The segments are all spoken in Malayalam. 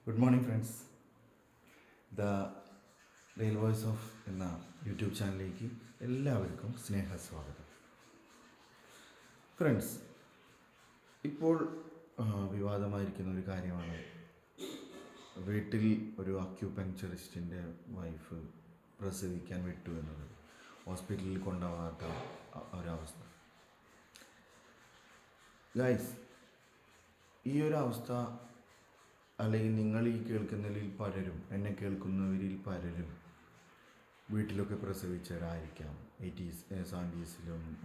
Good morning friends. The real voice of എന്ന യൂട്യൂബ് ചാനലിലേക്ക് എല്ലാവർക്കും സ്നേഹസ്വാഗതം. ഫ്രണ്ട്സ്, ഇപ്പോൾ വിവാദമായിരിക്കുന്ന ഒരു കാര്യമാണ് വീട്ടിൽ ഒരു അക്യൂപങ്ക്ചറിസ്റ്റിൻ്റെ വൈഫ് പ്രസവിക്കാൻ വിട്ടു എന്നത്, ഹോസ്പിറ്റലിൽ കൊണ്ടുപോകാത്ത ഒരവസ്ഥ. ഗൈസ്, ഈ ഒരു അവസ്ഥ അല്ലെങ്കിൽ നിങ്ങൾ ഈ കേൾക്കുന്നതിൽ പലരും, എന്നെ കേൾക്കുന്നവരിൽ പലരും വീട്ടിലൊക്കെ പ്രസവിച്ചവരായിരിക്കാം. 80s 70s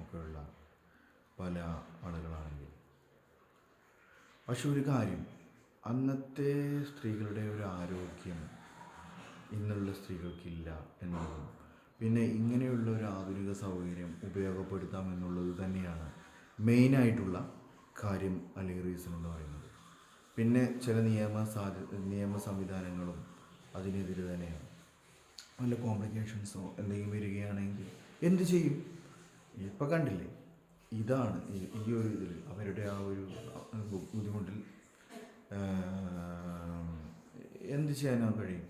ഒക്കെയുള്ള പല ആളുകളാണെങ്കിൽ. പക്ഷെ ഒരു കാര്യം, അന്നത്തെ സ്ത്രീകളുടെ ഒരു ആരോഗ്യം ഇന്നുള്ള സ്ത്രീകൾക്കില്ല എന്നുള്ളതും, പിന്നെ ഇങ്ങനെയുള്ള ഒരു ആധുനിക സൗകര്യം ഉപയോഗപ്പെടുത്താം എന്നുള്ളത് തന്നെയാണ് മെയിനായിട്ടുള്ള കാര്യം അല്ലെങ്കിൽ റീസൺ എന്ന് പറയുന്നത്. പിന്നെ ചില നിയമ സംവിധാനങ്ങളും അതിനെതിരെ തന്നെയാണ്. വല്ല കോംപ്ലിക്കേഷൻസോ എന്തെങ്കിലും വരികയാണെങ്കിൽ എന്ത് ചെയ്യും? ഇപ്പം കണ്ടില്ലേ, ഇതാണ് ഈ ഒരു ഇതിൽ അവരുടെ ആ ഒരു ബുദ്ധിമുട്ടിൽ എന്ത് ചെയ്യാനോ കഴിയും.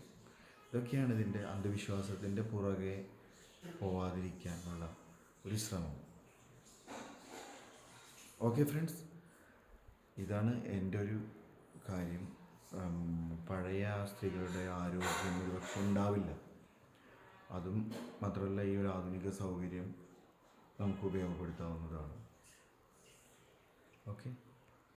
ഇതൊക്കെയാണ് ഇതിൻ്റെ അന്ധവിശ്വാസത്തിൻ്റെ പുറകെ പോവാതിരിക്കാനുള്ള ഒരു ശ്രമം. ഓക്കെ ഫ്രണ്ട്സ്, ഇതാണ് എൻ്റെ ഒരു കാര്യം. പഴയ സ്ത്രീകളുടെ ആരോഗ്യം ഒരുപക്ഷെ ഉണ്ടാവില്ല. അതും മാത്രമല്ല, ഈ ഒരു ആധുനിക സൗകര്യം നമുക്ക് ഉപയോഗപ്പെടുത്താവുന്നതാണ്. ഓക്കെ.